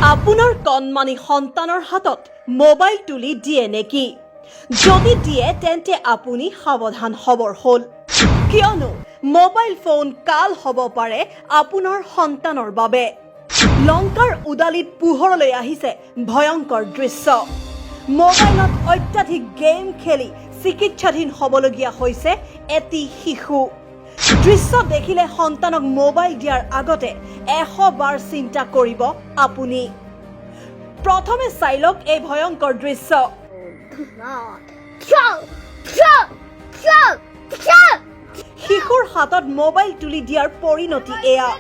আপোনাৰ কণমানি সন্তানৰ হাতত মোবাইল তুলি দিয়ে নেকি? যদি দিয়ে তেন্তে আপুনি সাৱধান হবৰ হ'ল, কিয়নো মোবাইল ফোন কাল হ'ব পাৰে আপোনাৰ সন্তানৰ বাবে। লংকাৰ উদালিত পোহৰলৈ আহিছে ভয়ংকৰ দৃশ্য। মোবাইলত অত্যাধিক গেম খেলি চিকিৎসাধীন হ'বলগীয়া হৈছে এটি শিশু। দৃশ্য দেখিলে সন্তানক মোবাইল দিয়াৰ আগতে 100 বাৰ চিন্তা কৰিব আপুনি। প্ৰথমে চাই লওক এই ভয়ংকৰ দৃশ্য। শিশুৰ হাতত মোবাইল তুলি দিয়াৰ পৰিণতি এয়া।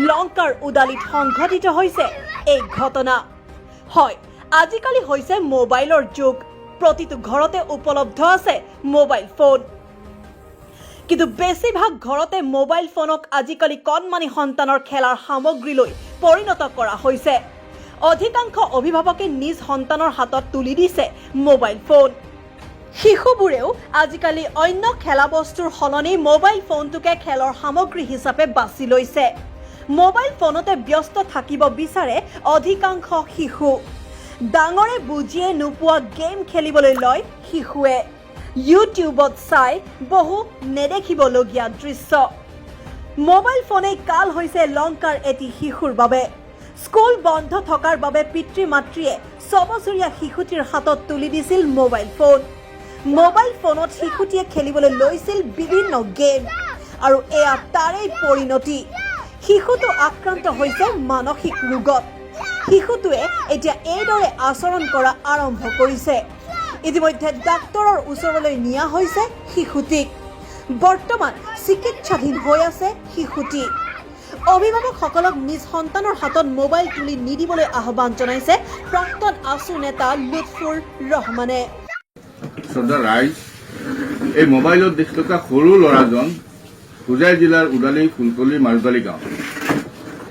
লংকাৰ উদালিত সংঘটিত হৈছে এই ঘটনা। হয়, আজিকালি হৈছে মোবাইলৰ যুগ। প্ৰতিটো ঘৰতে উপলব্ধ আছে মোবাইল ফোন। কিন্তু বেছিভাগ ঘৰতে মোবাইল ফোনক আজিকালি কণমানি সন্তানৰ খেলাৰ সামগ্ৰীলৈ পৰিণত কৰা হৈছে। অধিকাংশ অভিভাৱকে নিজ সন্তানৰ হাতত তুলি দিছে মোবাইল ফোন। শিশুবোৰেও আজিকালি অন্য খেলা বস্তুৰ সলনি মোবাইল ফোনটোকে খেলৰ সামগ্ৰী হিচাপে বাছি লৈছে। মোবাইল ফোনতে ব্যস্ত থাকিব বিচাৰে অধিকাংশ শিশু। ডাঙৰে বুজিয়ে নোপোৱা গেম খেলিবলৈ লয় শিশুৱে। ইউটিউবত চাই বহু নেদেখিবলগীয়া দৃশ্য। মোবাইল ফোনেই কাল হৈছে লংকাৰ এটি শিশুৰ বাবে। স্কুল বন্ধ থকাৰ বাবে পিতৃ মাতৃয়ে 6 বছৰীয়া শিশুটিৰ হাতত তুলি দিছিল মোবাইল ফোন। মোবাইল ফোনত শিশুটিয়ে খেলিবলৈ লৈছিল বিভিন্ন গেম, আৰু এয়া তাৰেই পৰিণতি। শিশুটো আক্ৰান্ত হৈছে মানসিক ৰোগত। শিশুটোৱে এতিয়া এইদৰে আচৰণ কৰা আৰম্ভ কৰিছে। ইতিমধ্যে ডাক্তৰৰ ওচৰলৈ নিয়া হৈছে শিশুটিক। বৰ্তমান চিকিৎসাধীন হৈ আছে শিশুটি। অভিভাৱকসকলক নিজ সন্তানৰ হাতত মোবাইল তুলি নিদিবলৈ আহ্বান জনাইছে প্ৰাক্তন আসু নেতা লুৎফুৰ ৰহমানে। শ্ৰদ্ধা ৰাইজ, এই মোবাইলত দেখি থকা সৰু ল'ৰাজন হোজাই জিলাৰ উদালি ফুলতলি মাজবালি গাঁও।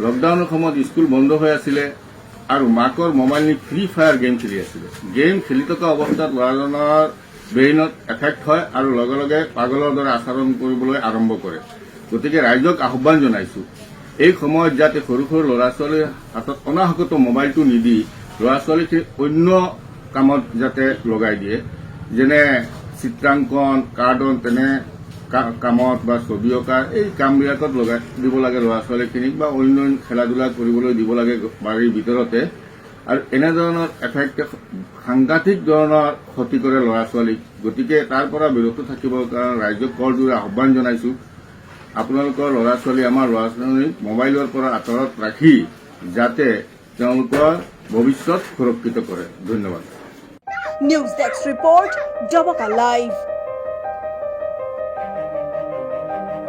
লকডাউনৰ সময়ত স্কুল বন্ধ হৈ আছিলে আৰু মাকৰ মোবাইল নি ফ্ৰী ফায়াৰ গেম খেলি আছিলে। গেম খেলি থকা অৱস্থাত ল'ৰাজনৰ ব্ৰেইনত এফেক্ট হয় আৰু লগে লগে পাগলৰ দৰে আচৰণ কৰিবলৈ আৰম্ভ কৰে। গতিকে ৰাইজক আহ্বান জনাইছো, এই সময়ত যাতে সৰু সৰু ল'ৰা ছোৱালীৰ হাতত অনাহকত মোবাইলটো নিদি ল'ৰা ছোৱালীক অন্য কামত যাতে লগাই দিয়ে, যেনে চিত্ৰাংকন, কাৰ্টুন, তেনে কামত বা ছবি অঁকা, এই কামবিলাকত লগাই দিব লাগে ল'ৰা ছোৱালীখিনিক, বা অন্য খেলা ধূলা কৰিবলৈ দিব লাগে বাৰীৰ ভিতৰতে। আৰু এনেধৰণৰ এফেক্টে সাংঘাতিক ধৰণৰ ক্ষতি কৰে ল'ৰা ছোৱালীক। গতিকে তাৰ পৰা বিৰত থাকিবৰ কাৰণে ৰাইজক কৰযোৰে আহ্বান জনাইছো, আপোনালোকৰ ল'ৰা ছোৱালী, আমাৰ ল'ৰা ছোৱালীক মোবাইলৰ পৰা আঁতৰত ৰাখি যাতে তেওঁলোকৰ ভৱিষ্যত সুৰক্ষিত কৰে। ধন্যবাদ। News desk report, Doboka live.